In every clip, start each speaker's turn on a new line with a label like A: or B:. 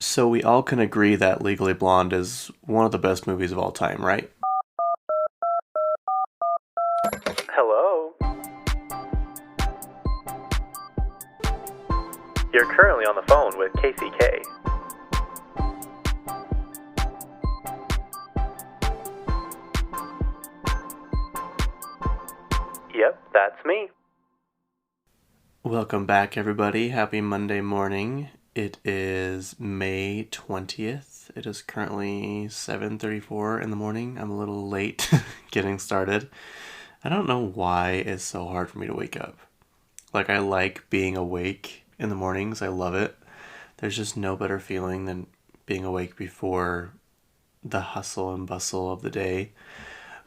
A: So we all can agree that Legally Blonde is one of the best movies of all time, right?
B: Hello? You're currently on the phone with KCK. Yep, that's me.
A: Welcome back, everybody. Happy Monday morning. It is May 20th. It is currently 7:34 in the morning. I'm a little late getting started. I don't know why it's so hard for me to wake up. Like, I like being awake in the mornings. I love it. There's just no better feeling than being awake before the hustle and bustle of the day.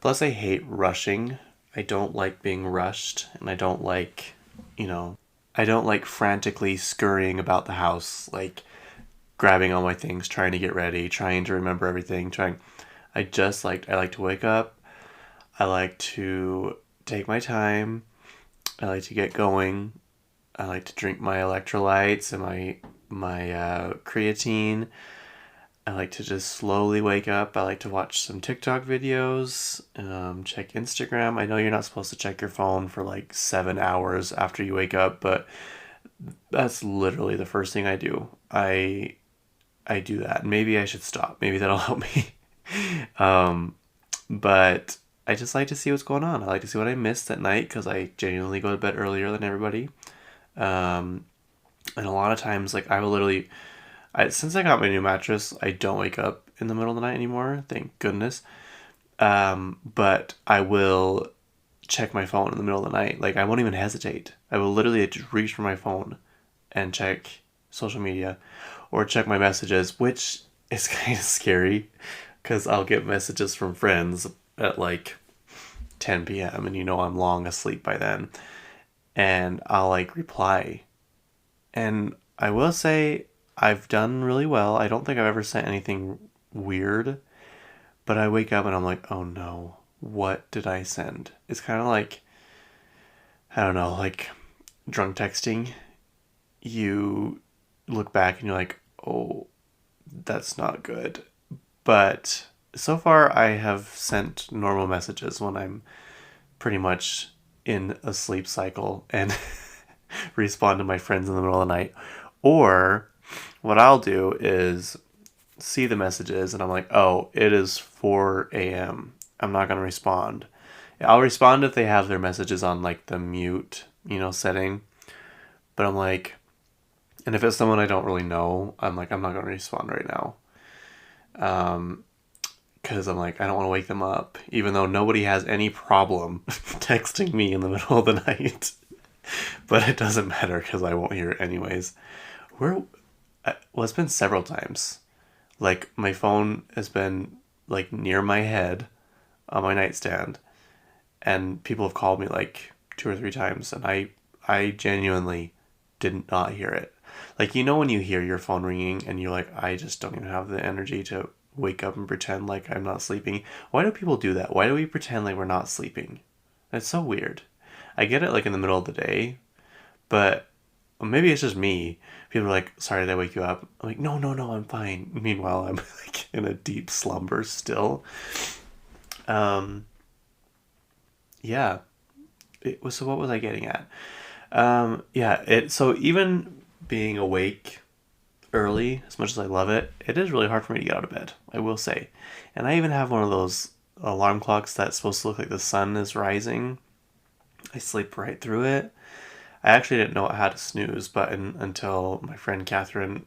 A: Plus, I hate rushing. I don't like being rushed, and I don't like, I don't like frantically scurrying about the house, like grabbing all my things, trying to get ready, trying to remember everything, I like to wake up. I like to take my time. I like to get going. I like to drink my electrolytes and my creatine. I like to just slowly wake up. I like to watch some TikTok videos, check Instagram. I know you're not supposed to check your phone for like 7 hours after you wake up, but that's literally the first thing I do. I do that. Maybe I should stop. Maybe that'll help me. But I just like to see what's going on. I like to see what I missed at night because I genuinely go to bed earlier than everybody. And a lot of times, like, since I got my new mattress, I don't wake up in the middle of the night anymore. Thank goodness. But I will check my phone in the middle of the night. Like, I won't even hesitate. I will literally just reach for my phone and check social media or check my messages, which is kind of scary because I'll get messages from friends at like 10 p.m. and I'm long asleep by then. And I'll like reply. And I will say I've done really well. I don't think I've ever sent anything weird, but I wake up and I'm like, oh no, what did I send? It's kind of like, I don't know, like drunk texting. You look back and you're like, oh, that's not good. But so far I have sent normal messages when I'm pretty much in a sleep cycle and respond to my friends in the middle of the night. Or what I'll do is see the messages and I'm like, oh, it is 4 a.m. I'm not going to respond. I'll respond if they have their messages on like the mute, setting. But I'm like, and if it's someone I don't really know, I'm like, I'm not going to respond right now. Because I'm like, I don't want to wake them up, even though nobody has any problem texting me in the middle of the night. But it doesn't matter because I won't hear it anyways. Well, it's been several times. Like, my phone has been like near my head on my nightstand, and people have called me like 2 or 3 times, and I genuinely did not hear it. Like, when you hear your phone ringing and you're like, I just don't even have the energy to wake up and pretend like I'm not sleeping. Why do people do that? Why do we pretend like we're not sleeping? It's so weird. I get it like in the middle of the day, but maybe it's just me. People are like, sorry, did I wake you up? I'm like, no, I'm fine. Meanwhile, I'm like in a deep slumber still. Yeah. So what was I getting at? So even being awake early, as much as I love it, it is really hard for me to get out of bed, I will say. And I even have one of those alarm clocks that's supposed to look like the sun is rising. I sleep right through it. I actually didn't know it had a snooze button until my friend Catherine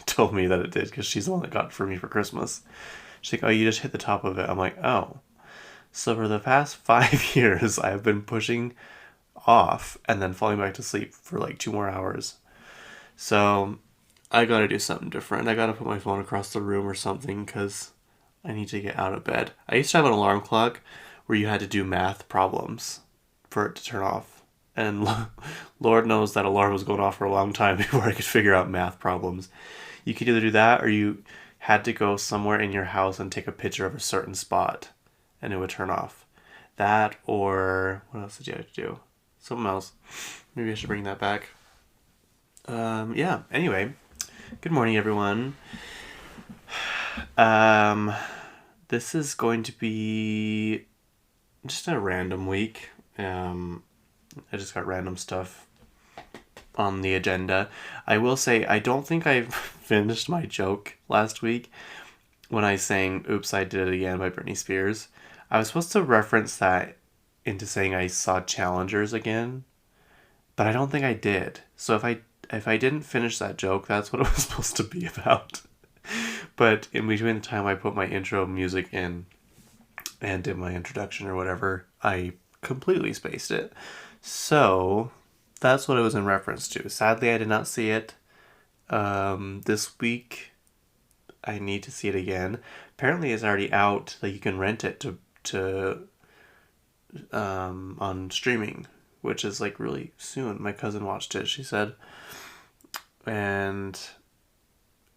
A: told me that it did, because she's the one that got it for me for Christmas. She's like, oh, you just hit the top of it. I'm like, oh. So for the past 5 years, I've been pushing off and then falling back to sleep for like 2 more hours. So I gotta do something different. I gotta put my phone across the room or something because I need to get out of bed. I used to have an alarm clock where you had to do math problems for it to turn off. And Lord knows that alarm was going off for a long time before I could figure out math problems. You could either do that or you had to go somewhere in your house and take a picture of a certain spot and it would turn off. That, or what else did you have to do? Something else. Maybe I should bring that back. Yeah, anyway. Good morning, everyone. Um, this is going to be just a random week. I just got random stuff on the agenda. I will say I don't think I finished my joke last week when I sang "Oops, I Did It Again" by Britney Spears. I was supposed to reference that into saying I saw Challengers again, but I don't think I did. So if I didn't finish that joke, that's what it was supposed to be about. But in between the time I put my intro music in and did my introduction or whatever, I completely spaced it. So that's what it was in reference to. Sadly, I did not see it. This week, I need to see it again. Apparently, it's already out. Like you can rent it to on streaming, which is like really soon. My cousin watched it. She said, and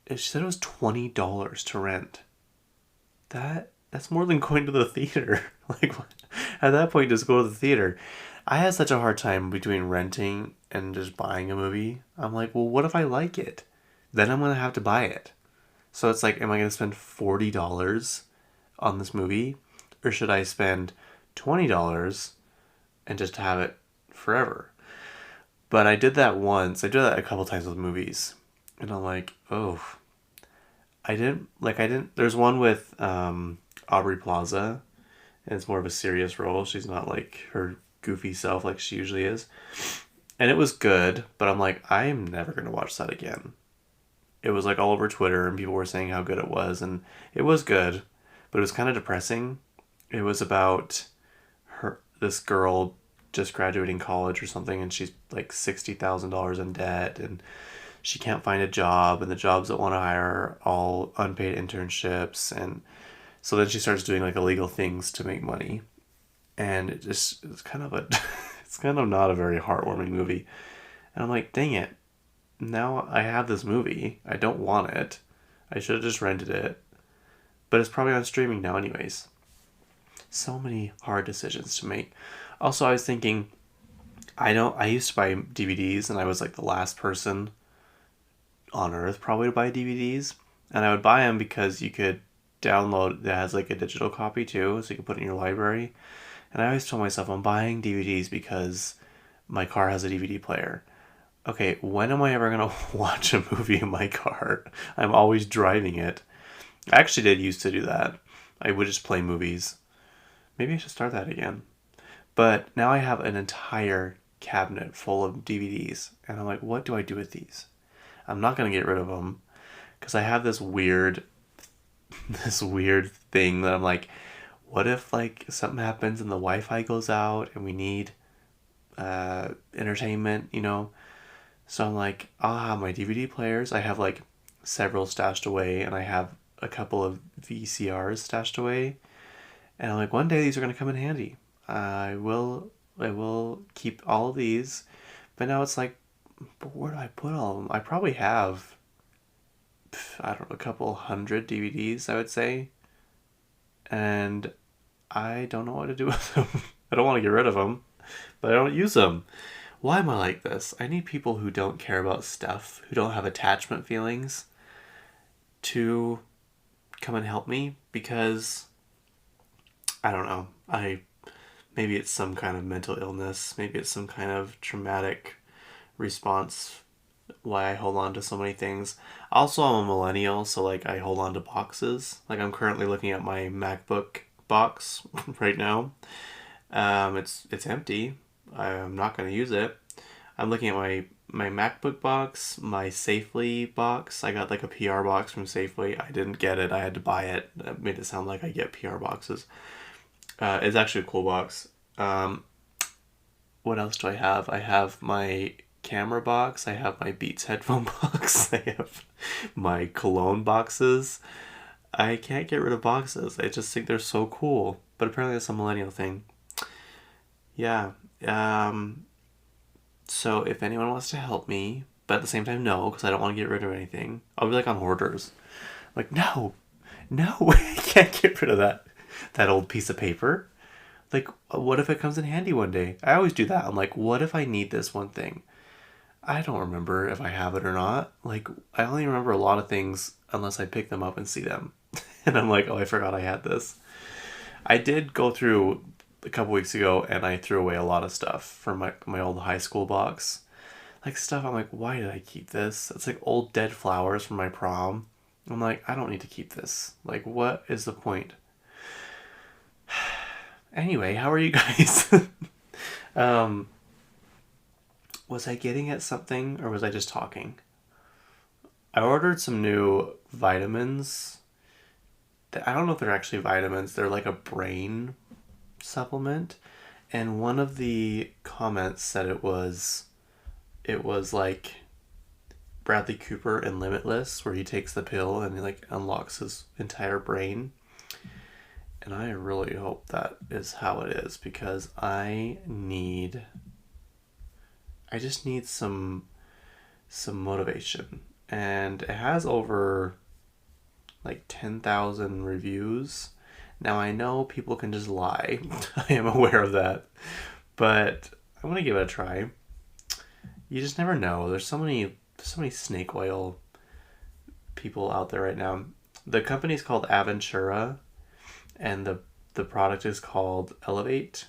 A: she said it was $20 to rent. That's more than going to the theater. Like at that point, just go to the theater. I had such a hard time between renting and just buying a movie. I'm like, well, what if I like it? Then I'm gonna have to buy it. So it's like, am I gonna spend $40 on this movie, or should I spend $20 and just have it forever? But I did that once. I did that a couple times with movies, and I'm like, oh, I didn't. There's one with Aubrey Plaza, and it's more of a serious role. She's not like her goofy self like she usually is. And it was good, but I'm like, I am never going to watch that again. It was like all over Twitter, and people were saying how good it was, and it was good, but it was kind of depressing. It was about this girl just graduating college or something, and she's like $60,000 in debt, and she can't find a job, and the jobs that want to hire are all unpaid internships, and so then she starts doing like illegal things to make money, and it's kind of a it's kind of not a very heartwarming movie, and I'm like, dang it, now I have this movie, I don't want it, I should have just rented it, but it's probably on streaming now anyways. So many hard decisions to make. Also, I was thinking, I used to buy DVDs, and I was like the last person on earth probably to buy DVDs, and I would buy them because you could download that has like a digital copy too, so you can put it in your library. And I always told myself I'm buying DVDs because my car has a DVD player. Okay, when am I ever gonna watch a movie in my car? I'm always driving it. I actually did used to do that. I would just play movies. Maybe I should start that again. But now I have an entire cabinet full of DVDs, and I'm like, what do I do with these? I'm not gonna get rid of them because I have this weird thing that I'm like, what if like something happens and the Wi-Fi goes out and we need entertainment, you know? So I'm like, I'll have my DVD players. I have like several stashed away, and I have a couple of VCRs stashed away. And I'm like, one day these are gonna come in handy. I will keep all of these. But now it's like, but where do I put all of them? I probably have, I don't know, a couple hundred DVDs, I would say. And I don't know what to do with them. I don't want to get rid of them, but I don't use them. Why am I like this? I need people who don't care about stuff, who don't have attachment feelings, to come and help me, because I don't know. Maybe it's some kind of mental illness. Maybe it's some kind of traumatic response why I hold on to so many things. Also, I'm a millennial, so like I hold on to boxes. Like I'm currently looking at my MacBook box right now. It's empty. I'm not going to use it. I'm looking at my MacBook box, my Safely box. I got like a PR box from Safely. I didn't get it. I had to buy it. That made it sound like I get PR boxes. It's actually a cool box. What else do I have? I have my camera box. I have my Beats headphone box. I have my cologne boxes. I can't get rid of boxes. I just think they're so cool. But apparently that's a millennial thing. Yeah. So if anyone wants to help me, but at the same time, no, because I don't want to get rid of anything, I'll be like on Hoarders. Like, no, I can't get rid of that old piece of paper. Like, what if it comes in handy one day? I always do that. I'm like, what if I need this one thing? I don't remember if I have it or not. Like, I only remember a lot of things unless I pick them up and see them. And I'm like, oh, I forgot I had this. I did go through a couple weeks ago and I threw away a lot of stuff from my old high school box. Like stuff I'm like, why did I keep this? It's like old dead flowers from my prom. I'm like, I don't need to keep this. Like, what is the point? Anyway, how are you guys? um, was I getting at something or was I just talking? I ordered some new vitamins. I don't know if they're actually vitamins. They're like a brain supplement. And one of the comments said it was like Bradley Cooper in Limitless, where he takes the pill and he like unlocks his entire brain. And I really hope that is how it is, because I just need some motivation. And it has over like 10,000 reviews. Now I know people can just lie. I am aware of that. But I want to give it a try. You just never know. There's so many snake oil people out there right now. The company's called Aventura, and the product is called Elevate.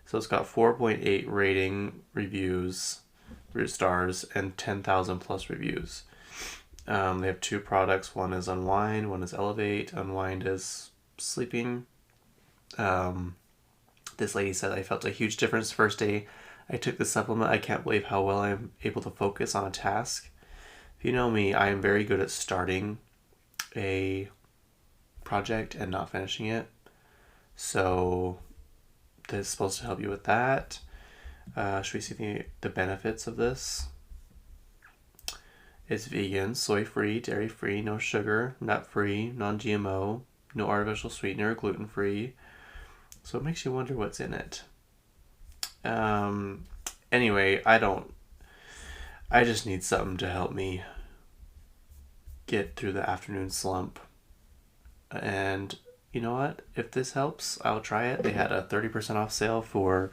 A: So it's got 4.8 rating reviews, root stars, and 10,000 plus reviews. They have two products. One is Unwind, one is Elevate. Unwind is sleeping. This lady said, I felt a huge difference the first day I took the supplement. I can't believe how well I'm able to focus on a task. If you know me, I am very good at starting a project and not finishing it. So this is supposed to help you with that. Should we see the benefits of this? It's vegan, soy-free, dairy-free, no sugar, nut-free, non-GMO, no artificial sweetener, gluten-free. So it makes you wonder what's in it. Anyway, I just need something to help me get through the afternoon slump. And you know what? If this helps, I'll try it. They had a 30% off sale for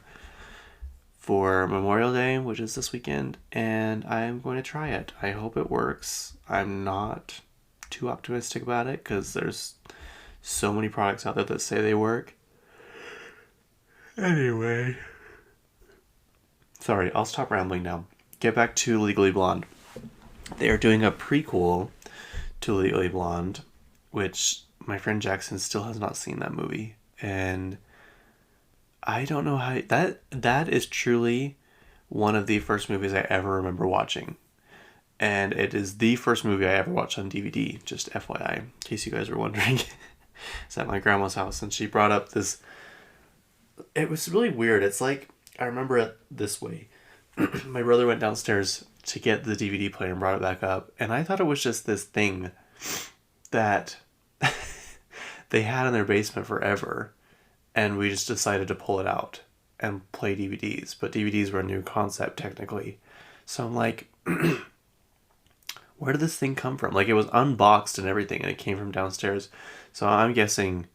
A: Memorial Day, which is this weekend, and I'm going to try it. I hope it works. I'm not too optimistic about it because there's so many products out there that say they work. Anyway. Sorry, I'll stop rambling now. Get back to Legally Blonde. They are doing a prequel to Legally Blonde, which my friend Jackson still has not seen that movie. And I don't know how... That is truly one of the first movies I ever remember watching. And it is the first movie I ever watched on DVD, just FYI, in case you guys were wondering. It's at my grandma's house, and she brought up this... It was really weird. It's like, I remember it this way. My brother went downstairs to get the DVD player and brought it back up, and I thought it was just this thing that they had in their basement forever, and we just decided to pull it out and play DVDs. But DVDs were a new concept, technically. So I'm like, where did this thing come from? Like, it was unboxed and everything, and it came from downstairs. So I'm guessing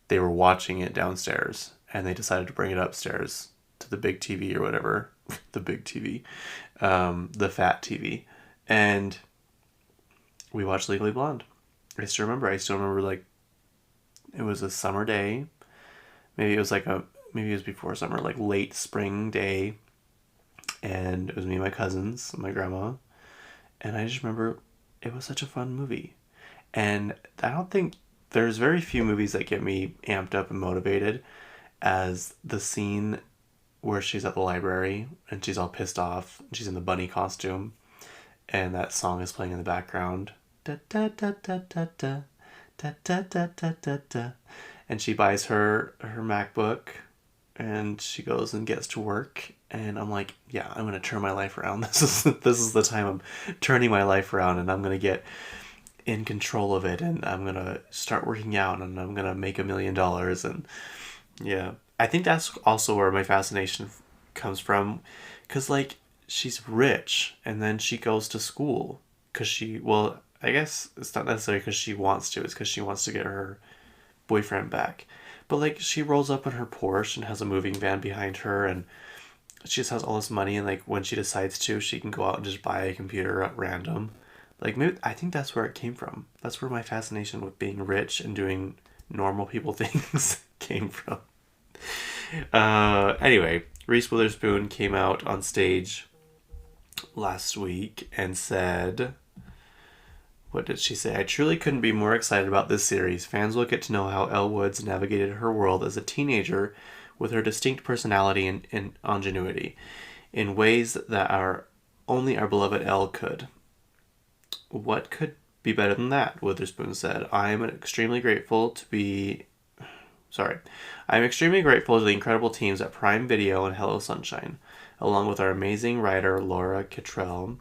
A: they were watching it downstairs, and they decided to bring it upstairs to the big TV or whatever. The big TV. The fat TV. And we watched Legally Blonde. I still remember, like, it was a summer day. Maybe it was before summer, like late spring day. And it was me and my cousins and my grandma. And I just remember it was such a fun movie. And I don't think there's very few movies that get me amped up and motivated as the scene where she's at the library and she's all pissed off and she's in the bunny costume and that song is playing in the background. Da, da, da, da, da, da, da, da, da, da, da, da. And she buys her MacBook and she goes and gets to work, and I'm like, yeah, I'm gonna turn my life around. This is the time I'm turning my life around, and I'm gonna get in control of it, and I'm gonna start working out, and I'm gonna make $1 million. And yeah, I think that's also where my fascination comes from, because like, she's rich and then she goes to school because I guess it's not necessarily because she wants to, it's because she wants to get her boyfriend back. But like, she rolls up in her Porsche and has a moving van behind her, and she just has all this money, and like when she decides to, she can go out and just buy a computer at random. Like maybe I think that's where it came from. That's where my fascination with being rich and doing normal people things came from. Anyway, Reese Witherspoon came out on stage last week and said, what did she say? I truly couldn't be more excited about this series. Fans will get to know how Elle Woods navigated her world as a teenager with her distinct personality and ingenuity in ways that only our beloved Elle could. What could be better than that? Witherspoon said. I'm extremely grateful to the incredible teams at Prime Video and Hello Sunshine, along with our amazing writer Laura Kittrell,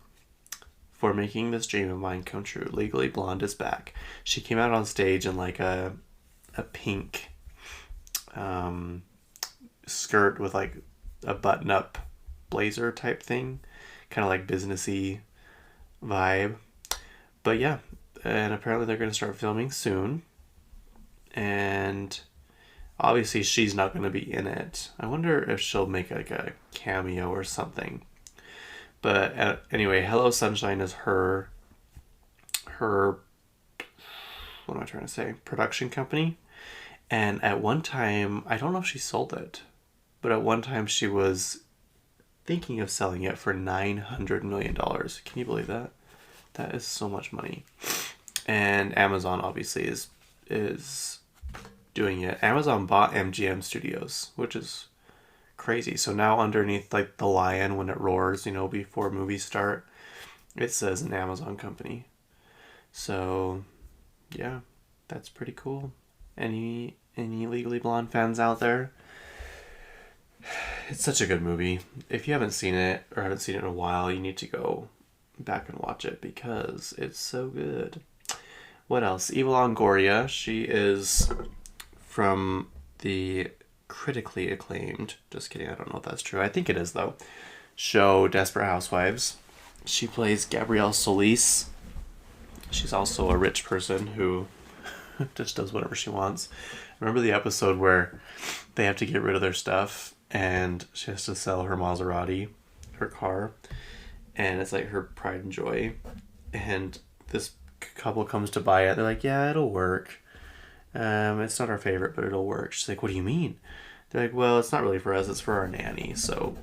A: for making this dream of mine come true. Legally Blonde is back. She came out on stage in like a pink skirt with like a button-up blazer type thing, kind of like businessy vibe. But yeah, and apparently they're going to start filming soon, and obviously she's not going to be in it. I wonder if she'll make like a cameo or something. But anyway, Hello Sunshine is her what am I trying to say? Production company. And at one time, I don't know if she sold it, but at one time she was thinking of selling it for $900 million. Can you believe that? That is so much money. And Amazon obviously is doing it. Amazon bought MGM Studios, which is crazy. So now underneath like the lion when it roars, before movies start, it says an Amazon company. So yeah, that's pretty cool. Any Legally Blonde fans out there? It's such a good movie. If you haven't seen it or haven't seen it in a while, you need to go back and watch it because it's so good. What else? Eva Longoria. She is from the critically acclaimed, just kidding, I don't know if that's true, I think it is though, show Desperate Housewives. She plays Gabrielle Solis. She's also a rich person who just does whatever she wants. Remember the episode where they have to get rid of their stuff and she has to sell her Maserati, her car, and it's like her pride and joy, and this couple comes to buy it. They're like, yeah, it'll work. It's not our favorite, but it'll work. She's like, what do you mean? They're like, well, it's not really for us, it's for our nanny. So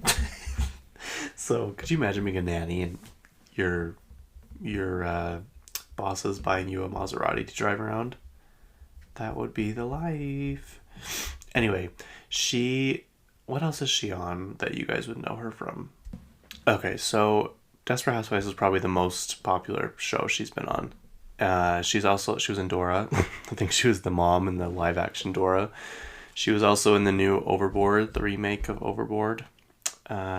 A: so could you imagine being a nanny and your boss is buying you a Maserati to drive around? That would be the life. Anyway, what else is she on that you guys would know her from? Okay, so Desperate Housewives is probably the most popular show she's been on. She was in Dora. I think she was the mom in the live action Dora. She was also in the new Overboard, the remake of Overboard.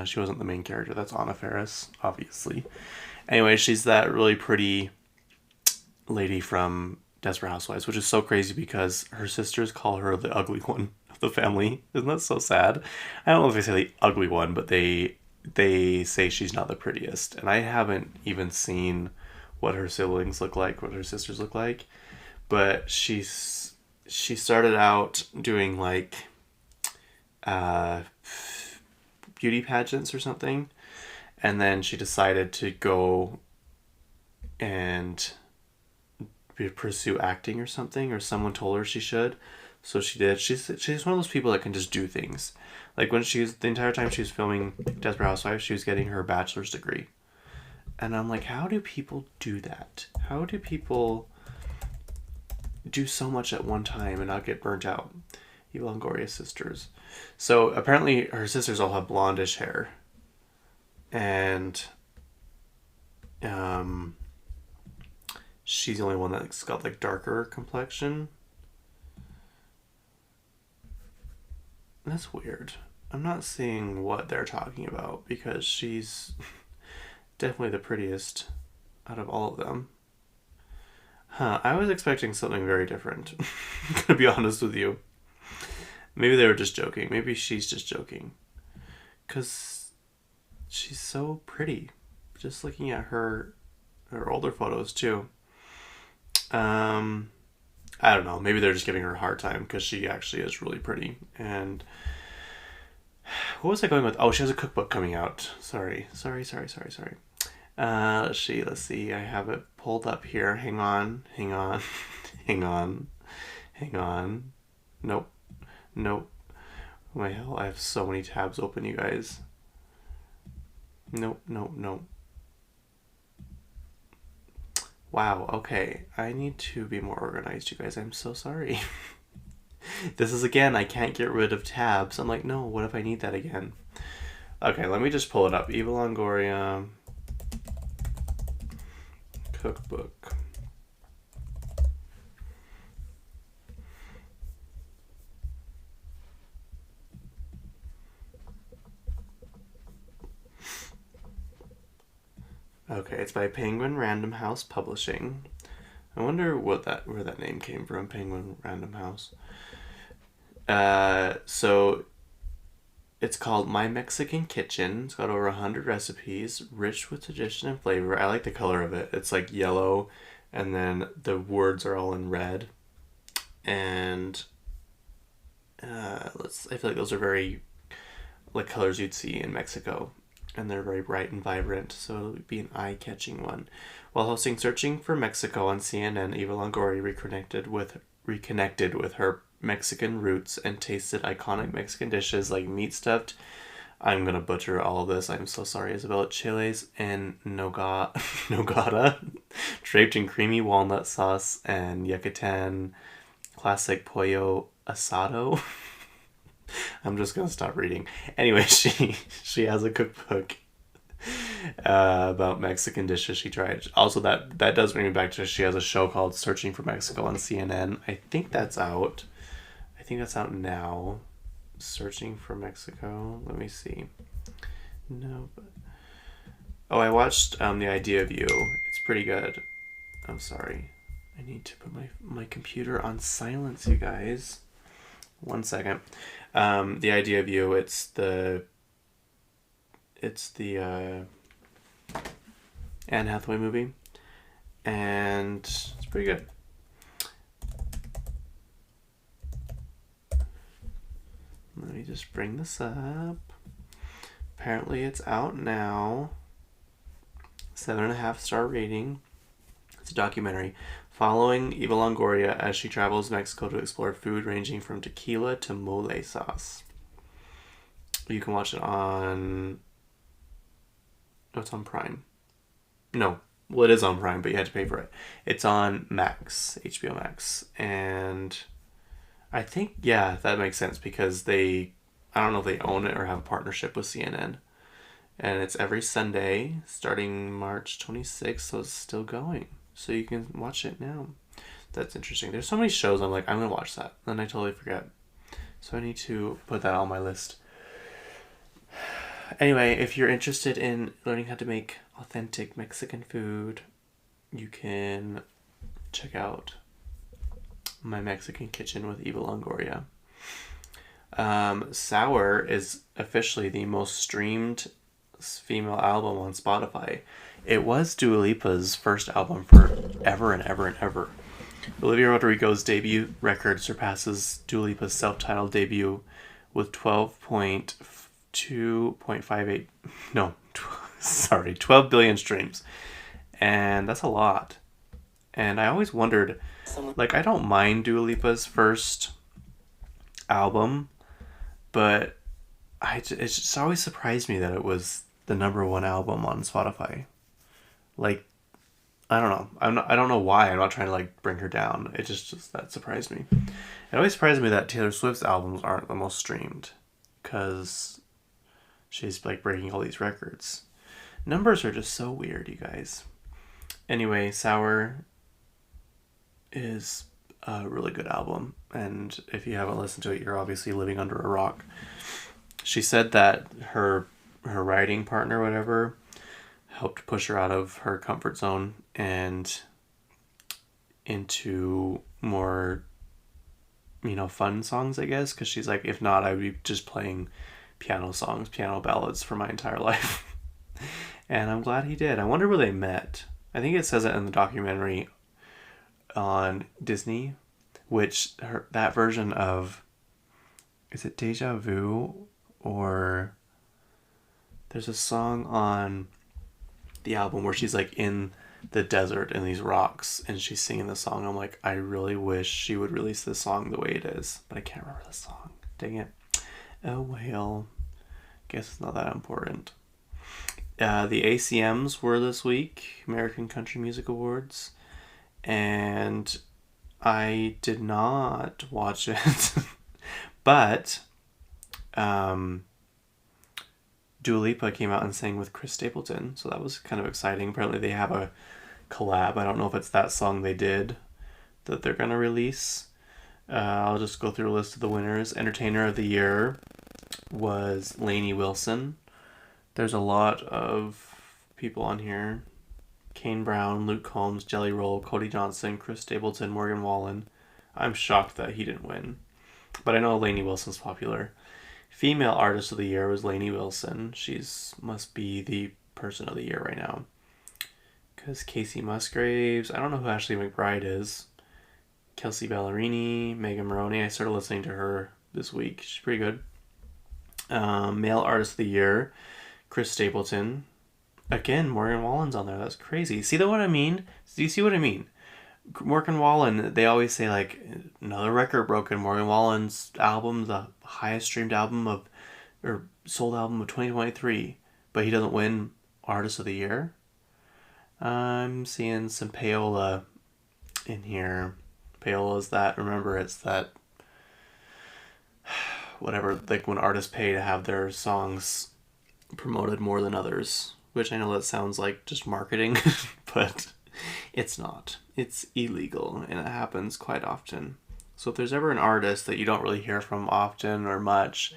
A: She wasn't the main character. That's Anna Faris, obviously. Anyway, she's that really pretty lady from Desperate Housewives, which is so crazy because her sisters call her the ugly one of the family. Isn't that so sad? I don't know if they say the ugly one, but they say she's not the prettiest. And I haven't even seen what her siblings look like, what her sisters look like. But she started out doing like beauty pageants or something. And then she decided to go and pursue acting or something, or someone told her she should. So she did. She's one of those people that can just do things. Like when the entire time she was filming Desperate Housewives, she was getting her bachelor's degree. And I'm like, how do people do that? How do people do so much at one time and not get burnt out? Eva Longoria's sisters. So apparently her sisters all have blondish hair. And she's the only one that's got like darker complexion. That's weird. I'm not seeing what they're talking about because she's definitely the prettiest out of all of them. I was expecting something very different, to be honest with you. Maybe they were just joking. Maybe she's just joking. Because she's so pretty. Just looking at her older photos too. I don't know. Maybe they're just giving her a hard time because she actually is really pretty. And What was I going with? Oh, she has a cookbook coming out. Sorry. Let's see. I have it pulled up here. Hang on. hang on. Nope. Oh my hell, I have so many tabs open, you guys. Nope. Wow, okay. I need to be more organized, you guys. I'm so sorry. This is, again, I can't get rid of tabs. I'm like, no, what if I need that again? Okay, let me just pull it up. Eva Longoria cookbook. Okay, it's by Penguin Random House Publishing. I wonder where that name came from, Penguin Random House. So it's called My Mexican Kitchen. It's got over 100 recipes, rich with tradition and flavor. I like the color of it. It's like yellow, and then the words are all in red. And I feel like those are very like colors you'd see in Mexico, and they're very bright and vibrant, so it'll be an eye-catching one. While hosting Searching for Mexico on CNN, Eva Longoria reconnected with her Mexican roots and tasted iconic Mexican dishes like meat stuffed, I'm gonna butcher all of this, I'm so sorry, Isabel, chiles and nogada, draped in creamy walnut sauce, and Yucatan classic pollo asado. I'm just gonna stop reading. Anyway, she has a cookbook about Mexican dishes she tried. Also, that does bring me back to, she has a show called Searching for Mexico on CNN. I think that's out. I think that's out now. Searching for Mexico. Let me see. No, but oh, I watched The Idea of You. It's pretty good. I'm sorry. I need to put my computer on silence, you guys. 1 second. The Idea of You. It's the Anne Hathaway movie, and it's pretty good. Let me just bring this up. Apparently it's out now. 7.5-star rating. It's a documentary following Eva Longoria as she travels Mexico to explore food ranging from tequila to mole sauce. You can watch it on... Oh, it's on Prime. No. Well, it is on Prime, but you had to pay for it. It's on Max, HBO Max. And I think, yeah, that makes sense because I don't know if they own it or have a partnership with CNN. And it's every Sunday starting March 26th, so it's still going. So you can watch it now. That's interesting. There's so many shows I'm like, I'm going to watch that. Then I totally forget. So I need to put that on my list. Anyway, if you're interested in learning how to make authentic Mexican food, you can check out My Mexican Kitchen with Eva Longoria. Sour is officially the most streamed female album on Spotify. It was Dua Lipa's first album forever and ever and ever. Olivia Rodrigo's debut record surpasses Dua Lipa's self-titled debut with 12 billion streams. And that's a lot. And I always wondered, like, I don't mind Dua Lipa's first album, but it just always surprised me that it was the #1 album on Spotify. Like, I don't know. I don't know why. I'm not trying to like bring her down. It just that surprised me. It always surprised me that Taylor Swift's albums aren't the most streamed, because she's like breaking all these records. Numbers are just so weird, you guys. Anyway, Sour is a really good album, and if you haven't listened to it, you're obviously living under a rock. She said that her writing partner, whatever, helped push her out of her comfort zone and into more, fun songs, I guess, because she's like, if not, I would be just playing piano songs, piano ballads for my entire life. And I'm glad he did. I wonder where they met. I think it says it in the documentary on Disney, which that version of, is it Deja Vu Or there's a song on the album where she's like in the desert in these rocks and she's singing the song. I'm like, I really wish she would release this song the way it is, but I can't remember the song. Dang it. Oh well. Guess it's not that important. The ACMs were this week, American Country Music Awards, and I did not watch it, but Dua Lipa came out and sang with Chris Stapleton, so that was kind of exciting. Apparently they have a collab. I don't know if it's that song they did that they're going to release. I'll just go through a list of the winners. Entertainer of the Year was Lainey Wilson. There's a lot of people on here. Kane Brown, Luke Combs, Jelly Roll, Cody Johnson, Chris Stapleton, Morgan Wallen. I'm shocked that he didn't win. But I know Lainey Wilson's popular. Female Artist of the Year was Lainey Wilson. She's must be the person of the year right now. Because Casey Musgraves, I don't know who Ashley McBride is. Kelsey Ballerini, Megan Maroney. I started listening to her this week. She's pretty good. Male Artist of the Year, Chris Stapleton. Again, Morgan Wallen's on there. That's crazy. See what I mean? Do you see what I mean? Morgan Wallen, they always say like another record broken. Morgan Wallen's album, the highest streamed album or sold album of 2023, but he doesn't win Artist of the Year. I'm seeing some payola in here. Payola is that, remember, it's that whatever, like when artists pay to have their songs promoted more than others, which I know that sounds like just marketing, but it's not. It's illegal, and it happens quite often. So if there's ever an artist that you don't really hear from often or much,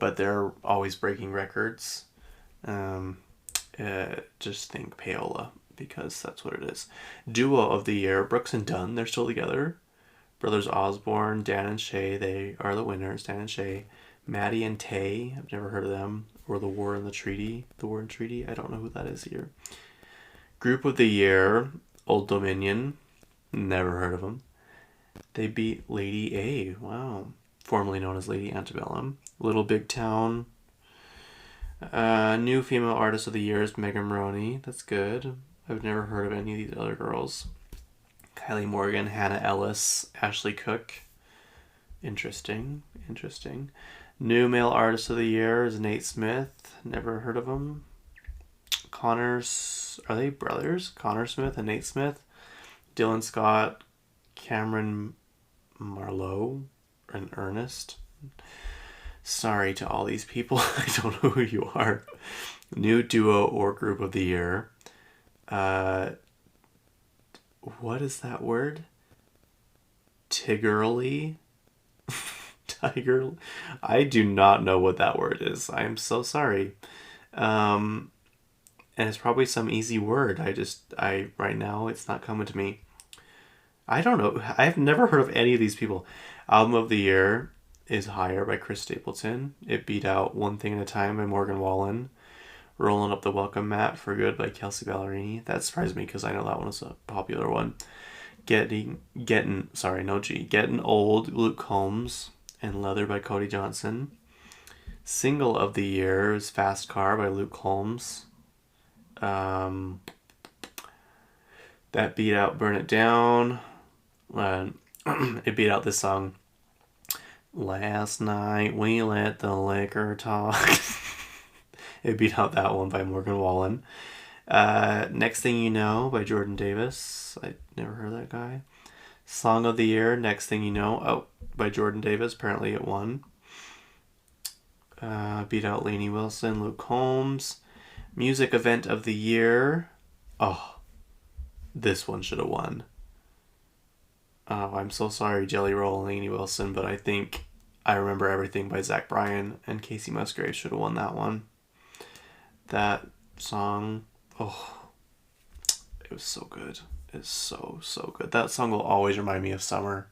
A: but they're always breaking records, just think payola, because that's what it is. Duo of the Year, Brooks and Dunn, they're still together. Brothers Osborne, Dan and Shay, they are the winners, Dan and Shay. Maddie and Tay, I've never heard of them. Or The War and Treaty, I don't know who that is here. Group of the Year, Old Dominion, never heard of them. They beat Lady A, wow. Formerly known as Lady Antebellum. Little Big Town. New Female Artist of the Year is Megan Maroney, that's good. I've never heard of any of these other girls. Kylie Morgan, Hannah Ellis, Ashley Cook. Interesting. New Male Artist of the Year is Nate Smith. Never heard of him. Connors, are they brothers? Connor Smith and Nate Smith. Dylan Scott, Cameron Marlowe, and Ernest. Sorry to all these people. I don't know who you are. New Duo or Group of the Year. What is that word? Tiggerly? Tiger? I do not know what that word is. I am so sorry. And it's probably some easy word. Right now it's not coming to me. I don't know. I've never heard of any of these people. Album of the Year is Higher by Chris Stapleton. It beat out One Thing at a Time by Morgan Wallen. Rolling Up the Welcome Mat for Good by Kelsey Ballerini. That surprised me because I know that one was a popular one. Getting Old, Luke Combs, and Leather by Cody Johnson. Single of the Year is Fast Car by Luke Combs. That beat out Burn It Down. It beat out this song. Last night we let the liquor talk. It beat out that one by Morgan Wallen. Next Thing You Know by Jordan Davis. I never heard that guy. Song of the Year, Next Thing You Know, by Jordan Davis. Apparently it won. Beat out Lainey Wilson, Luke Combs. Music Event of the Year. Oh, this one should have won. Oh, I'm so sorry, Jelly Roll and Lainey Wilson, but I think I Remember Everything by Zach Bryan and Casey Musgraves should have won that one. That song, it was so good. It's so good. That song will always remind me of summer.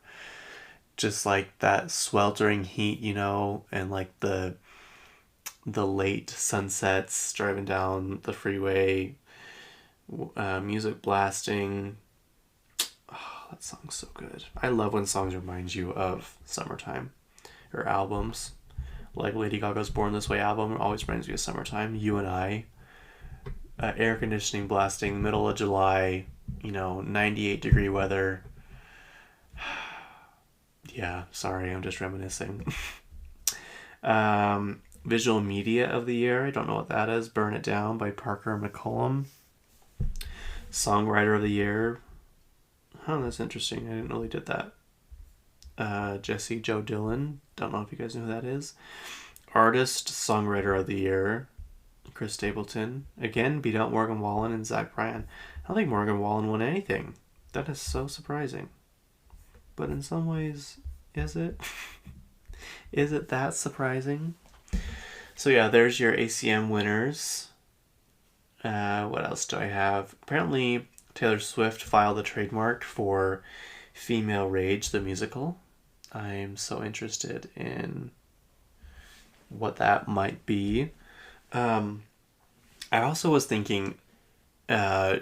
A: Just like that sweltering heat, and like the late sunsets driving down the freeway, music blasting. Oh, that song's so good. I love when songs remind you of summertime, or albums. Like Lady Gaga's Born This Way album always brings me to summertime. You and I. Air conditioning blasting, middle of July, 98-degree weather. Yeah, sorry, I'm just reminiscing. Visual media of the year, I don't know what that is. Burn It Down by Parker McCollum. Songwriter of the year. Oh, that's interesting. I didn't know they did that. Jesse Joe Dillon. Don't know if you guys know who that is. Artist, songwriter of the year. Chris Stapleton. Again, beat out Morgan Wallen and Zach Bryan. I don't think Morgan Wallen won anything. That is so surprising. But in some ways, is it? Is it that surprising? So yeah, there's your ACM winners. What else do I have? Apparently, Taylor Swift filed a trademark for Female Rage, the musical. I'm so interested in what that might be. I also was thinking,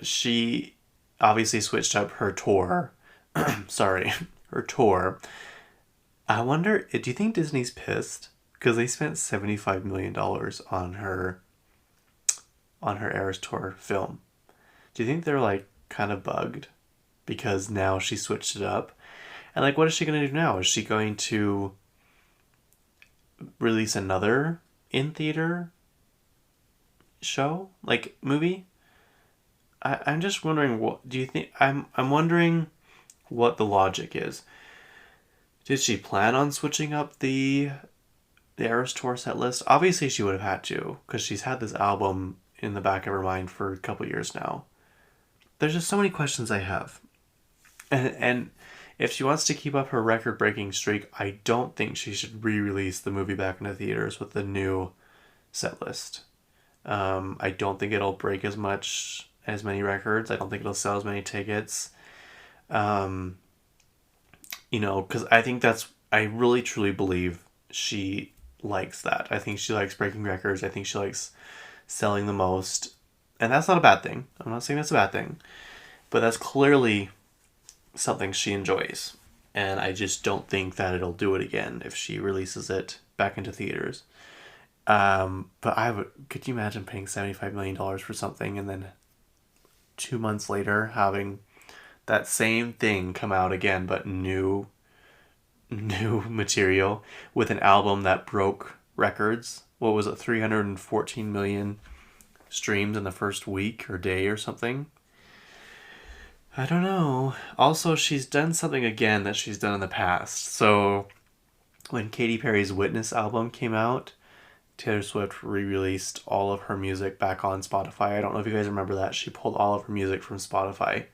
A: she obviously switched up her tour. Sorry, her tour. I wonder, do you think Disney's pissed? Because they spent $75 million on her Eras Tour film. Do you think they're like kind of bugged because now she switched it up? And like, what is she going to do now? Is she going to release another in-theater show, like movie? I'm just wondering, what do you think? I'm wondering what the logic is. Did she plan on switching up the Eras Tour set list? Obviously she would have had to, because she's had this album in the back of her mind for a couple years now. There's just so many questions I have. And if she wants to keep up her record-breaking streak, I don't think she should re-release the movie back into theaters with the new set list. I don't think it'll break as many records. I don't think it'll sell as many tickets. Because I really truly believe she likes that. I think she likes breaking records. I think she likes selling the most. And that's not a bad thing. I'm not saying that's a bad thing. But that's clearly something she enjoys. And I just don't think that it'll do it again if she releases it back into theaters. But could you imagine paying $75 million for something and then 2 months later having that same thing come out again, but new material with an album that broke records? What was it, 314 million streams in the first week or day or something? I don't know. Also, she's done something again that she's done in the past. So when Katy Perry's Witness album came out, Taylor Swift re-released all of her music back on Spotify. I don't know if you guys remember that. She pulled all of her music from Spotify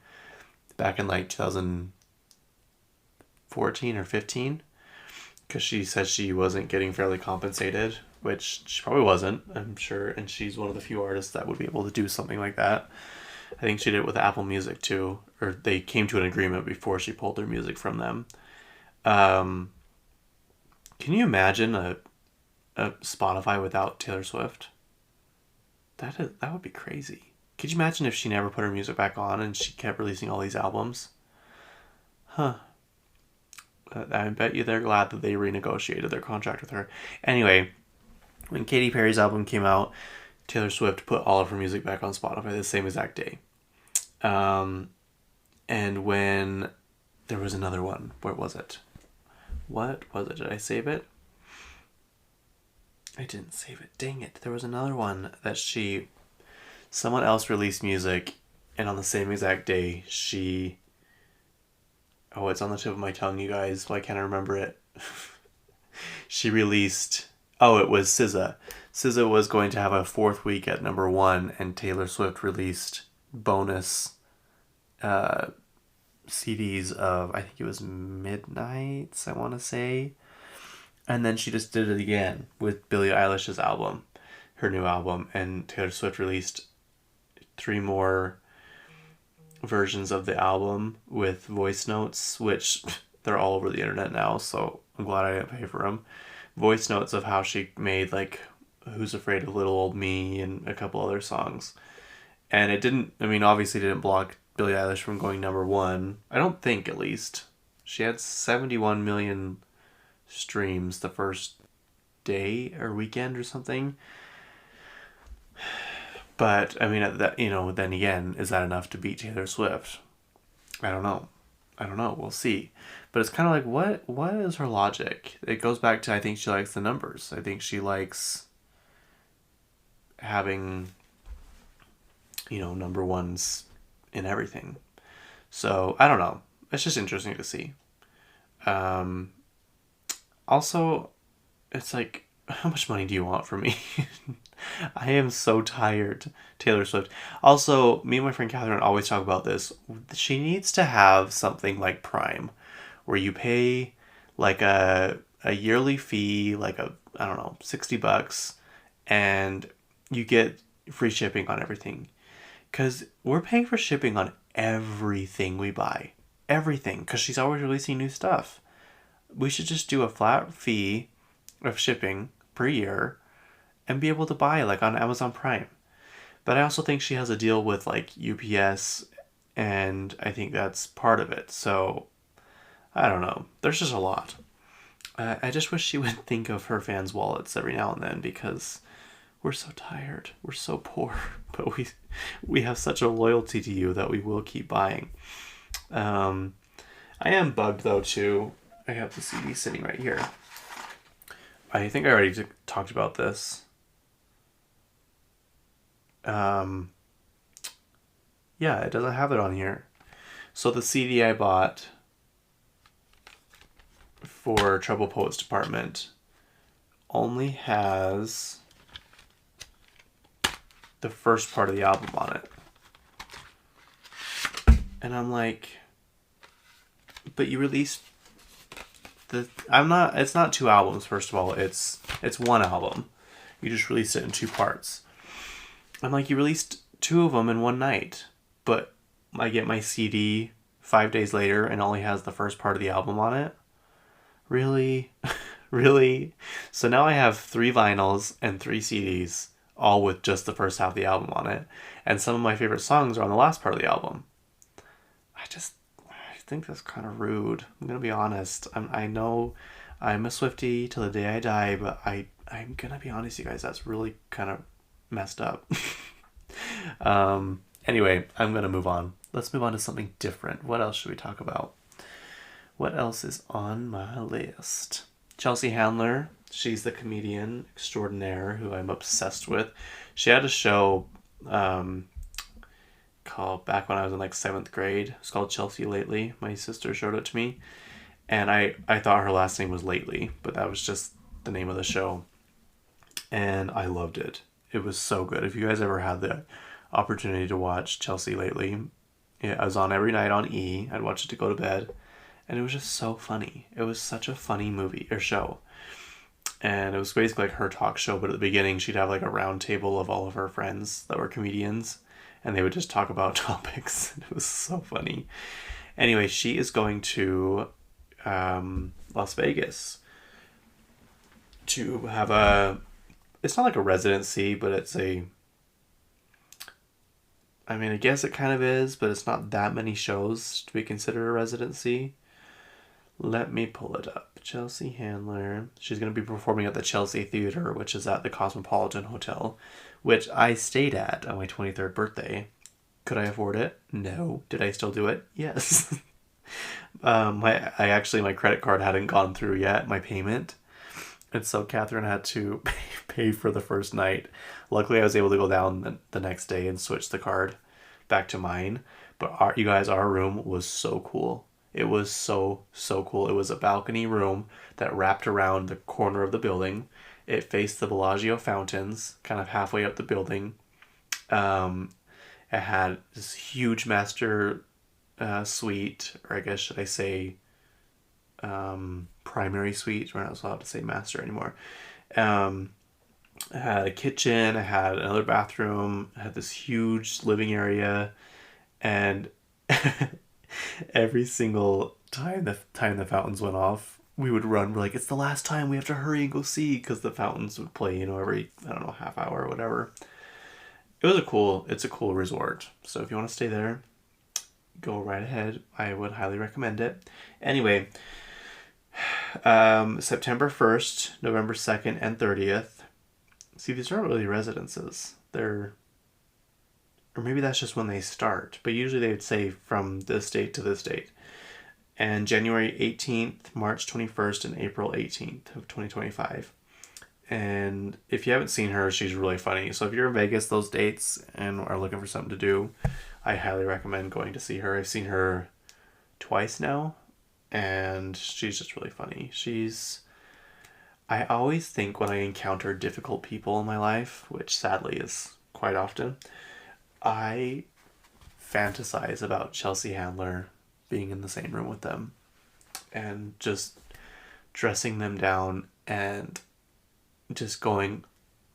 A: back in like 2014 or 15, because she said she wasn't getting fairly compensated, which she probably wasn't, I'm sure, and she's one of the few artists that would be able to do something like that. I think she did it with Apple Music too, or they came to an agreement before she pulled their music from them. Can you imagine a Spotify without Taylor Swift? That would be crazy. Could you imagine if she never put her music back on and she kept releasing all these albums? Huh. I bet you they're glad that they renegotiated their contract with her. Anyway, when Katy Perry's album came out, Taylor Swift put all of her music back on Spotify the same exact day. And when there was another one, where was it? What was it? Did I save it? I didn't save it. Dang it. There was another one that someone else released music, and on the same exact day, oh, it's on the tip of my tongue, you guys. Why can't I remember it? She released, it was SZA. SZA was going to have a 4th week at number 1, and Taylor Swift released bonus CDs of, I think it was Midnights, I want to say. And then she just did it again with Billie Eilish's album, her new album, and Taylor Swift released 3 more versions of the album with voice notes, which they're all over the internet now, so I'm glad I didn't pay for them. Voice notes of how she made, like, Who's Afraid of Little Old Me and a couple other songs. And it obviously didn't block Billie Eilish from going number 1. I don't think, at least. She had 71 million streams the first day or weekend or something. But I mean, that, you know, then again, is that enough to beat Taylor Swift? I don't know. We'll see. But it's kind of like, what is her logic? It goes back to, I think she likes the numbers. I think she likes having, you know, number ones in everything. So I don't know. It's just interesting to see. Also, it's like, how much money do you want from me? I am so tired, Taylor Swift. Also, me and my friend Catherine always talk about this. She needs to have something like Prime, where you pay like a yearly fee, like I don't know, $60, and you get free shipping on everything. Because we're paying for shipping on everything we buy. Everything. Because she's always releasing new stuff. We should just do a flat fee of shipping per year and be able to buy like on Amazon Prime. But I also think she has a deal with like UPS, and I think that's part of it. So I don't know. There's just a lot. I just wish she would think of her fans' wallets every now and then, because we're so tired. We're so poor. But we have such a loyalty to you that we will keep buying. I am bugged though too. I have the CD sitting right here. I think I already talked about this. Yeah, it doesn't have it on here. So the CD I bought for Trouble Poets Department only has the first part of the album on it. And I'm like, but you released it's not 2 albums, first of all. It's 1 album. You just released it in 2 parts. I'm like, you released 2 of them in one night, but I get my CD 5 days later and only has the first part of the album on it. Really? Really? So now I have 3 vinyls and 3 CDs, all with just the first half of the album on it. And some of my favorite songs are on the last part of the album. I think that's kind of rude. I'm going to be honest. I know I'm a Swiftie till the day I die, but I'm going to be honest, you guys, that's really kind of messed up. Anyway, I'm going to move on. Let's move on to something different. What else should we talk about? What else is on my list? Chelsea Handler. She's the comedian extraordinaire who I'm obsessed with. She had a show called, back when I was in like 7th grade. It's called Chelsea Lately. My sister showed it to me. And I thought her last name was Lately, but that was just the name of the show. And I loved it. It was so good. If you guys ever had the opportunity to watch Chelsea Lately, it was on every night on E. I'd watch it to go to bed. And it was just so funny. It was such a funny movie or show. And it was basically like her talk show, but at the beginning she'd have like a round table of all of her friends that were comedians, and they would just talk about topics. It was so funny. Anyway, she is going to Las Vegas to have it's not like a residency, but I guess it kind of is, but it's not that many shows to be considered a residency. Let me pull it up. Chelsea Handler. She's going to be performing at the Chelsea Theater, which is at the Cosmopolitan Hotel, which I stayed at on my 23rd birthday. Could I afford it? No. Did I still do it? Yes. My credit card hadn't gone through yet, my payment. And so Catherine had to pay for the first night. Luckily, I was able to go down the next day and switch the card back to mine. But our room was so cool. It was so, so cool. It was a balcony room that wrapped around the corner of the building. It faced the Bellagio fountains, kind of halfway up the building. It had this huge master suite, or I guess should I say primary suite. We're not allowed to say master anymore. It had a kitchen. It had another bathroom. It had this huge living area, and every single time the fountains went off, we would run. We're like, it's the last time. We have to hurry and go see, because the fountains would play, every, I don't know, half hour or whatever. It's a cool resort. So if you want to stay there, go right ahead. I would highly recommend it. Anyway, September 1st, November 2nd, and 30th. See, these aren't really residences. They're... Or maybe that's just when they start. But usually they would say from this date to this date. And January 18th, March 21st, and April 18th of 2025. And if you haven't seen her, she's really funny. So if you're in Vegas those dates and are looking for something to do, I highly recommend going to see her. I've seen her twice now, and she's just really funny. I always think when I encounter difficult people in my life, which sadly is quite often, I fantasize about Chelsea Handler being in the same room with them and just dressing them down and just going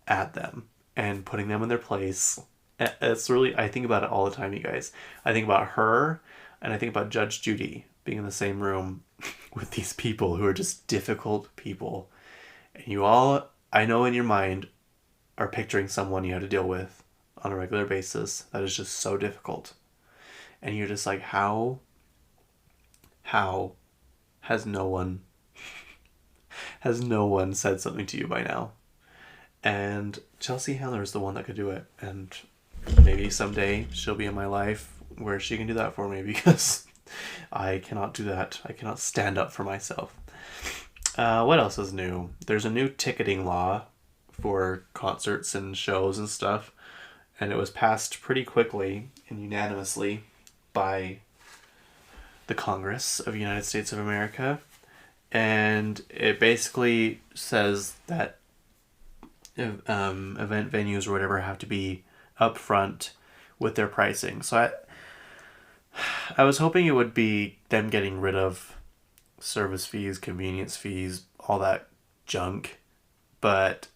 A: at them and putting them in their place. It's really, I think about it all the time, you guys. I think about her, and I think about Judge Judy being in the same room with these people who are just difficult people. And you all, I know in your mind, are picturing someone you have to deal with on a regular basis that is just so difficult. And you're just like, how has no one said something to you by now? And Chelsea Handler is the one that could do it. And maybe someday she'll be in my life where she can do that for me, because I cannot do that. I cannot stand up for myself. What else is new? There's a new ticketing law for concerts and shows and stuff. And it was passed pretty quickly and unanimously by the Congress of the United States of America. And it basically says that event venues or whatever have to be upfront with their pricing. So I was hoping it would be them getting rid of service fees, convenience fees, all that junk. But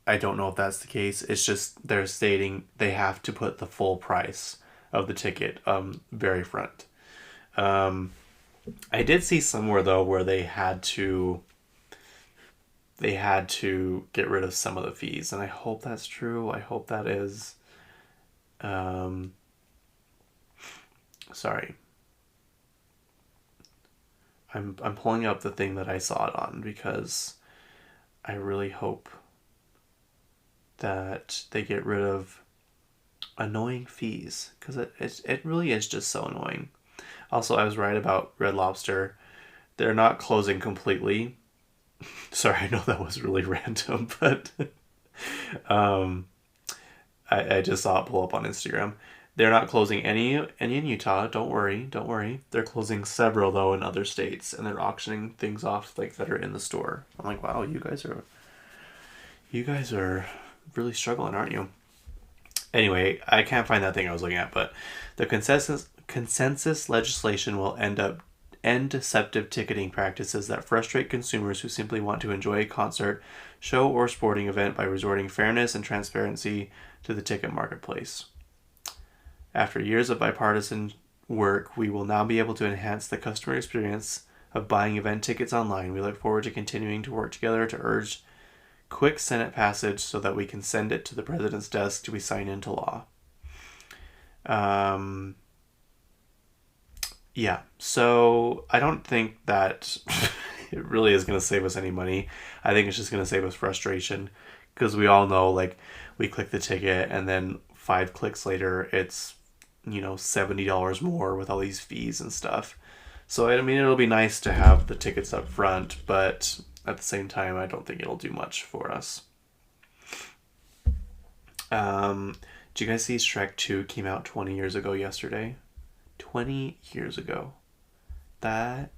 A: I don't know if that's the case. It's just they're stating they have to put the full price of the ticket very front. I did see somewhere though where they had to get rid of some of the fees, and I hope that's true. I hope that is sorry. I'm pulling up the thing that I saw it on, because I really hope that they get rid of annoying fees, because it really is just so annoying. Also, I was right about Red Lobster. They're not closing completely. Sorry, I know that was really random, but I just saw it pull up on Instagram. They're not closing any in Utah. Don't worry. They're closing several though in other states, and they're auctioning things off like that are in the store. I'm like, wow, you guys are really struggling, aren't you? Anyway, I can't find that thing I was looking at, but the consensus legislation will end deceptive ticketing practices that frustrate consumers who simply want to enjoy a concert, show, or sporting event by resorting fairness and transparency to the ticket marketplace. After years of bipartisan work, we will now be able to enhance the customer experience of buying event tickets online. We look forward to continuing to work together to urge quick Senate passage so that we can send it to the president's desk to be signed into law. Yeah, so I don't think that it really is going to save us any money. I think it's just going to save us frustration, because we all know, like, we click the ticket and then 5 clicks later it's, $70 more with all these fees and stuff. So, I mean, it'll be nice to have the tickets up front, but at the same time, I don't think it'll do much for us. Did you guys see Shrek 2 came out 20 years ago yesterday? 20 years ago. That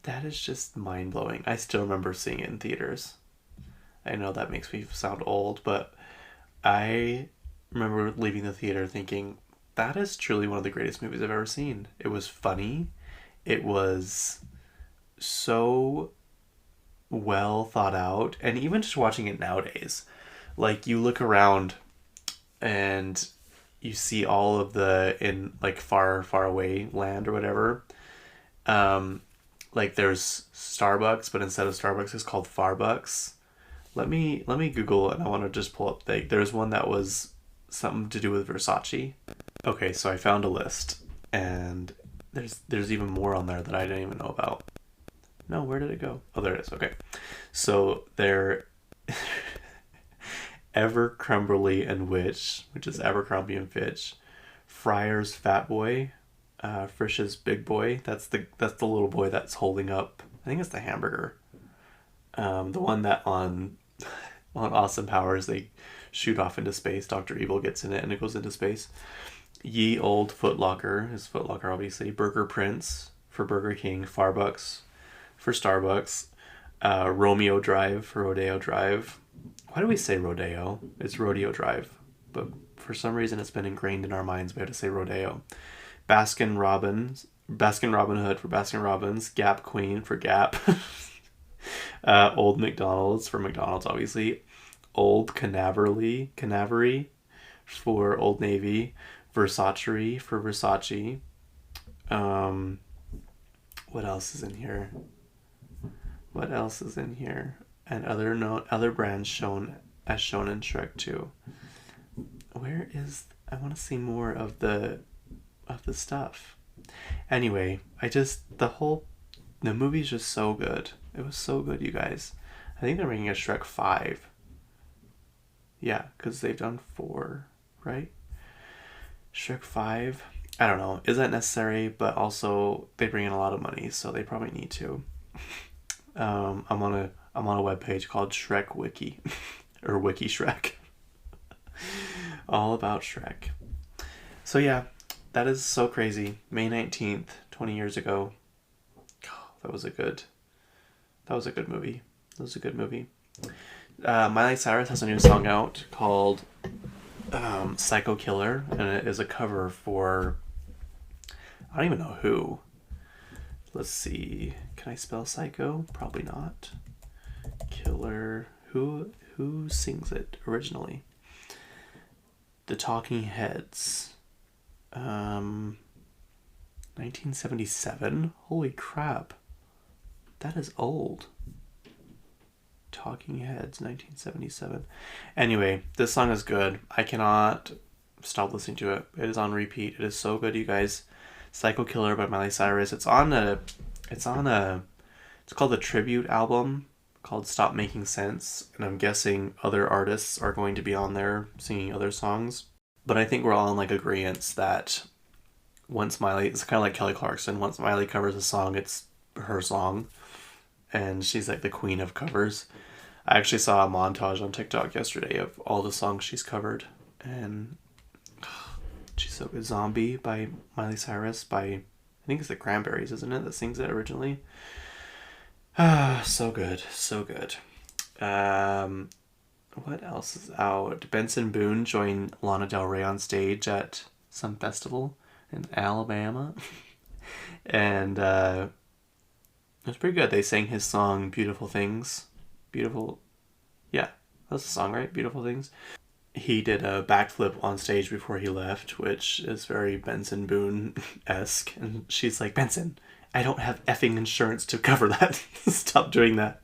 A: is just mind-blowing. I still remember seeing it in theaters. I know that makes me sound old, but I remember leaving the theater thinking, that is truly one of the greatest movies I've ever seen. It was funny. It was so well thought out. And even just watching it nowadays, like, you look around and you see all of in like far away land or whatever. Like, there's Starbucks, but instead of Starbucks it's called Farbucks. Let me Google, and I want to just pull up there's one that was something to do with Versace. Okay, so I found a list, and there's even more on there that I didn't even know about. No, where did it go? Oh, there it is. Okay. So they're Evercrumbly and Witch, which is Abercrombie and Fitch. Friar's Fat Boy, Frisch's Big Boy. That's the little boy that's holding up. I think it's the hamburger. The one that on Austin Powers they shoot off into space. Dr. Evil gets in it and it goes into space. Ye Old Footlocker is Footlocker obviously. Burger Prince for Burger King. Farbucks for Starbucks. Romeo Drive for Rodeo Drive. Why do we say Rodeo? It's Rodeo Drive, but for some reason it's been ingrained in our minds. We have to say Rodeo. Baskin Robin Hood for Baskin Robbins. Gap Queen for Gap. Old McDonald's for McDonald's, obviously. Old Canavery for Old Navy. Versace for Versace. What else is in here? And other brands shown in Shrek 2. Where is... I want to see more of the stuff. Anyway, the movie's just so good. It was so good, you guys. I think they're making a Shrek 5. Yeah, because they've done 4, right? Shrek 5. I don't know. Is that necessary? But also, they bring in a lot of money, so they probably need to. I'm on a webpage called Shrek Wiki. Or Wiki Shrek. All about Shrek. So yeah, that is so crazy. May 19th, 20 years ago. Oh, that was a good movie. Miley Cyrus has a new song out called Psycho Killer, and it is a cover for... I don't even know who. Let's see. Can I spell psycho? Probably not. Killer. Who sings it originally? The Talking Heads. 1977? Holy crap. That is old. Talking Heads, 1977. Anyway, this song is good. I cannot stop listening to it. It is on repeat. It is so good, you guys. Psycho Killer by Miley Cyrus. It's called the tribute album called Stop Making Sense, and I'm guessing other artists are going to be on there singing other songs. But I think we're all in like agreement that once Miley, it's kind of like Kelly Clarkson, once Miley covers a song, it's her song, and she's like the queen of covers. I actually saw a montage on TikTok yesterday of all the songs she's covered, and she's so good. Zombie by Miley Cyrus by, I think it's the Cranberries, isn't it, that sings it originally? So good. What else is out? Benson Boone joined Lana Del Ray on stage at some festival in Alabama. And it was pretty good. They sang his song Beautiful Things. Yeah, that's the song, right? Beautiful Things. He did a backflip on stage before he left, which is very Benson Boone-esque. And she's like, Benson, I don't have effing insurance to cover that. Stop doing that.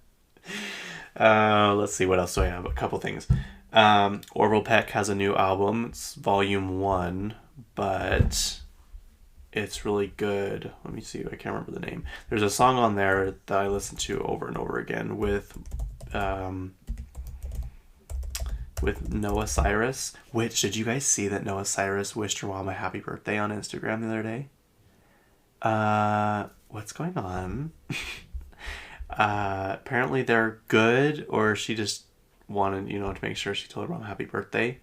A: Let's see, what else do I have? A couple things. Orville Peck has a new album. It's volume 1, but it's really good. Let me see. I can't remember the name. There's a song on there that I listen to over and over again with Noah Cyrus. Which, did you guys see that Noah Cyrus wished her mom a happy birthday on Instagram the other day? What's going on? Apparently they're good, or she just wanted, to make sure she told her mom happy birthday.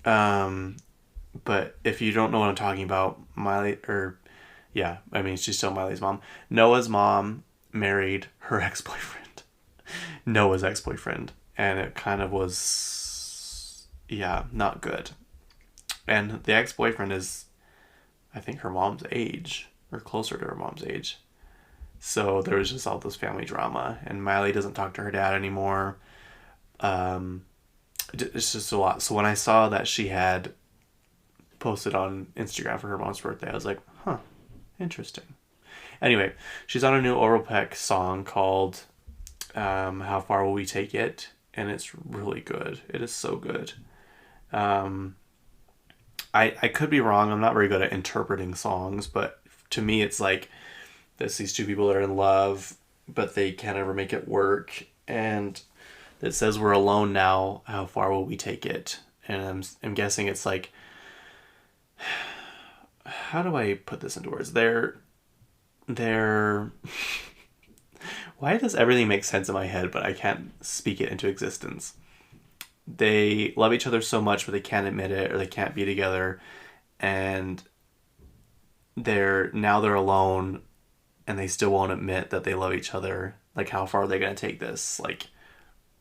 A: But if you don't know what I'm talking about, she's still Miley's mom. Noah's mom married her ex-boyfriend. Noah's ex-boyfriend. And it kind of was, not good. And the ex-boyfriend is, I think, her mom's age, or closer to her mom's age. So there was just all this family drama, and Miley doesn't talk to her dad anymore. It's just a lot. So when I saw that she had posted on Instagram for her mom's birthday, I was like, huh, interesting. Anyway, she's on a new Orville Peck song called How Far Will We Take It? And it's really good. It is so good. I could be wrong. I'm not very good at interpreting songs, but to me it's like these two people are in love, but they can't ever make it work. And it says we're alone now. How far will we take it? And I'm guessing it's like, how do I put this into words? They're why does everything make sense in my head, but I can't speak it into existence? They love each other so much, but they can't admit it, or they can't be together, and they're alone, and they still won't admit that they love each other. Like, how far are they gonna take this? Like,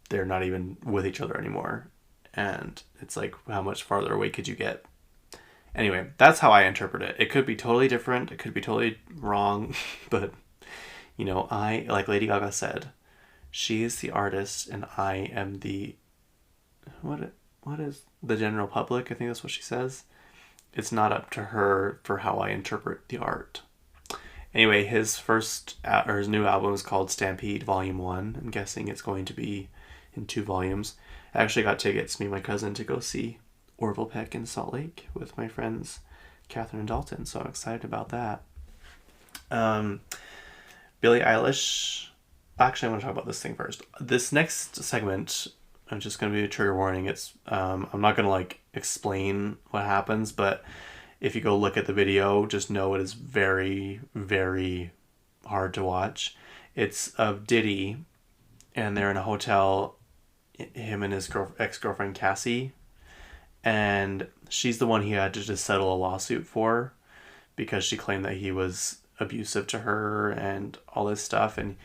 A: they're not even with each other anymore, and it's like, how much farther away could you get? Anyway, that's how I interpret it. It could be totally different. It could be totally wrong, but I, like Lady Gaga said, she is the artist, and I am the what is the general public? I think that's what she says. It's not up to her for how I interpret the art. Anyway, his his new album is called Stampede Volume 1. I'm guessing it's going to be in 2 volumes. I actually got tickets, me and my cousin, to go see Orville Peck in Salt Lake with my friends Catherine and Dalton, so I'm excited about that. Billie Eilish. Actually, I want to talk about this thing first. This next segment, I'm just going to be a trigger warning. It's I'm not going to like explain what happens, but if you go look at the video, just know it is very, very hard to watch. It's of Diddy, and they're in a hotel, him and his ex-girlfriend Cassie, and she's the one he had to just settle a lawsuit for because she claimed that he was abusive to her and all this stuff, and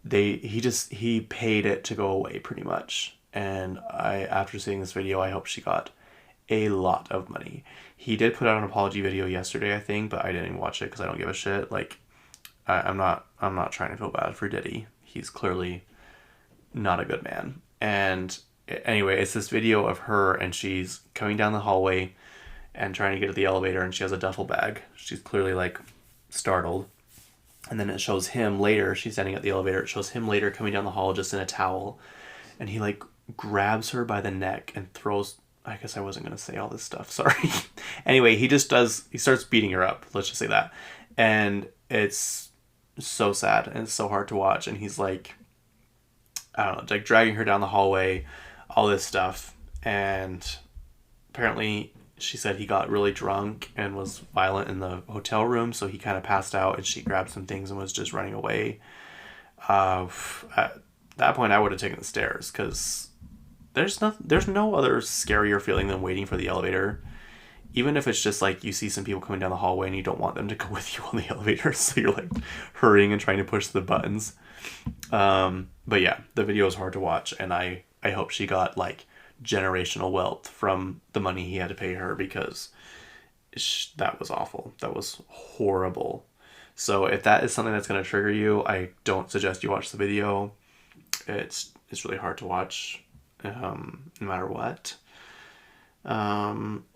A: he paid it to go away pretty much. And after seeing this video, I hope she got a lot of money. He did put out an apology video yesterday, I think, but I didn't even watch it because I don't give a shit. Like, I'm not trying to feel bad for Diddy. He's clearly not a good man. And anyway, it's this video of her, and she's coming down the hallway and trying to get to the elevator, and she has a duffel bag. She's clearly like startled. And then it shows him later. She's standing at the elevator. It shows him later coming down the hall just in a towel, and he like grabs her by the neck and throws. I guess I wasn't going to say all this stuff. Sorry. Anyway, he starts beating her up. Let's just say that. And it's so sad and it's so hard to watch. And he's like, I don't know, like dragging her down the hallway, all this stuff. And apparently she said he got really drunk and was violent in the hotel room. So he kind of passed out, and she grabbed some things and was just running away. At that point, I would have taken the stairs, because there's no other scarier feeling than waiting for the elevator. Even if it's just like you see some people coming down the hallway and you don't want them to go with you on the elevator, so you're like hurrying and trying to push the buttons. But yeah, the video is hard to watch, and I hope she got like generational wealth from the money he had to pay her, because that was awful. That was horrible. So if that is something that's going to trigger you, I don't suggest you watch the video. It's really hard to watch. No matter what.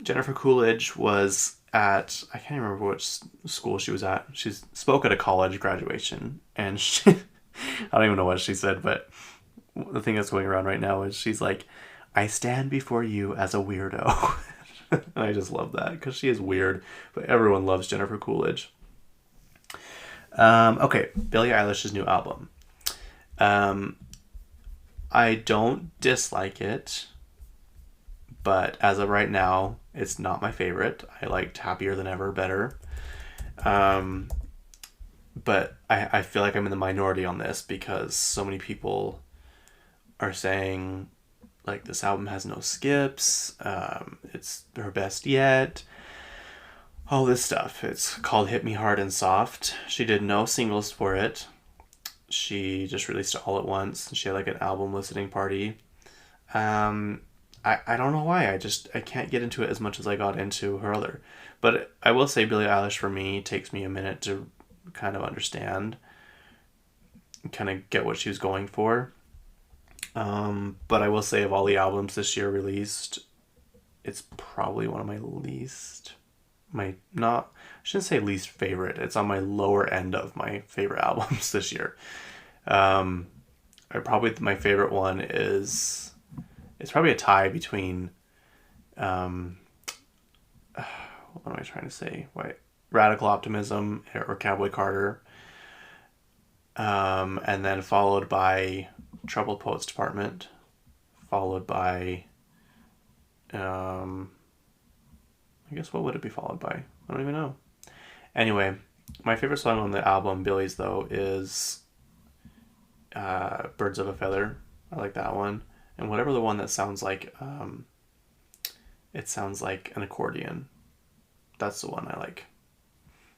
A: Jennifer Coolidge was at, I can't remember which school she was at. She spoke at a college graduation, and I don't even know what she said, but the thing that's going around right now is she's like, I stand before you as a weirdo. And I just love that, because she is weird, but everyone loves Jennifer Coolidge. Okay, Billie Eilish's new album. I don't dislike it, but as of right now, it's not my favorite. I liked Happier Than Ever better. But I feel like I'm in the minority on this, because so many people are saying, like, this album has no skips, it's her best yet, all this stuff. It's called Hit Me Hard and Soft. She did no singles for it. She just released it all at once. She had like an album listening party. I don't know why. I can't get into it as much as I got into her other. But I will say Billie Eilish, for me, takes me a minute to kind of understand, kind of get what she was going for. But I will say, of all the albums this year released, it's probably one of my I shouldn't say least favorite. It's on my lower end of my favorite albums this year. Probably my favorite one it's probably a tie between, what am I trying to say? Radical Optimism or Cowboy Carter. And then followed by Troubled Poets Department, followed by, I guess what would it be followed by? I don't even know. Anyway, my favorite song on the album, Billie's, though, is Birds of a Feather. I like that one. And whatever the one that sounds like, it sounds like an accordion. That's the one I like.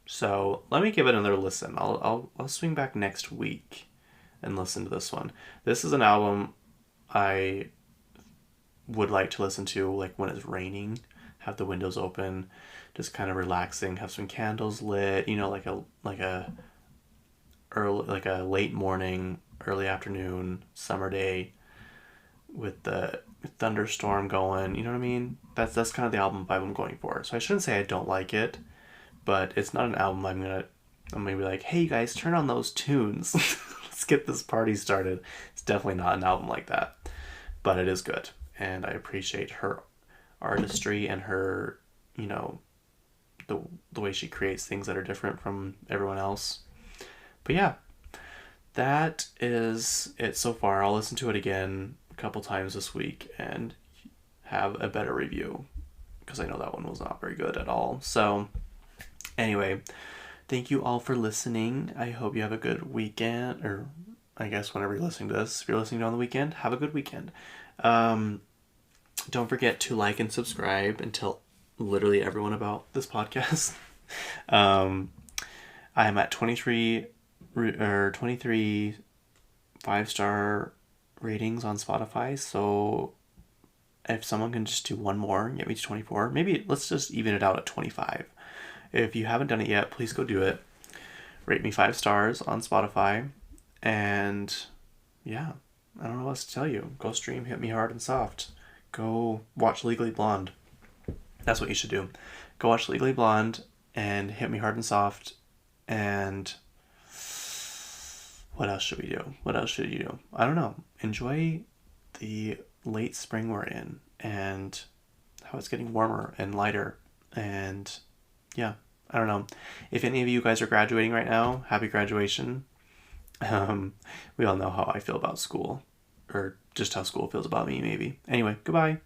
A: So let me give it another listen. I'll swing back next week and listen to this one. This is an album I would like to listen to like when it's raining, have the windows open, just kind of relaxing, have some candles lit, like a late morning, early afternoon, summer day with the thunderstorm going, you know what I mean? That's kind of the album vibe I'm going for. So I shouldn't say I don't like it, but it's not an album I'm gonna be like, hey you guys, turn on those tunes. Let's get this party started. It's definitely not an album like that. But it is good. And I appreciate her artistry and her, the way she creates things that are different from everyone else. But yeah, that is it so far. I'll listen to it again a couple times this week and have a better review, because I know that one was not very good at all. So anyway, thank you all for listening. I hope you have a good weekend, or I guess whenever you're listening to this, if you're listening on the weekend, have a good weekend. Don't forget to like and subscribe and tell literally everyone about this podcast. I am at 23 5-star ratings on Spotify, so if someone can just do one more and get me to 24, maybe let's just even it out at 25. If you haven't done it yet, please go do it. Rate me 5 stars on Spotify. And yeah, I don't know what else to tell you. Go stream Hit Me Hard and Soft. Go watch Legally Blonde. That's what you should do. Go watch Legally Blonde and Hit Me Hard and Soft. And what else should we do? What else should you do? I don't know. Enjoy the late spring we're in and how it's getting warmer and lighter. And yeah, I don't know. If any of you guys are graduating right now, happy graduation. We all know how I feel about school, or just how school feels about me, maybe. Anyway, goodbye.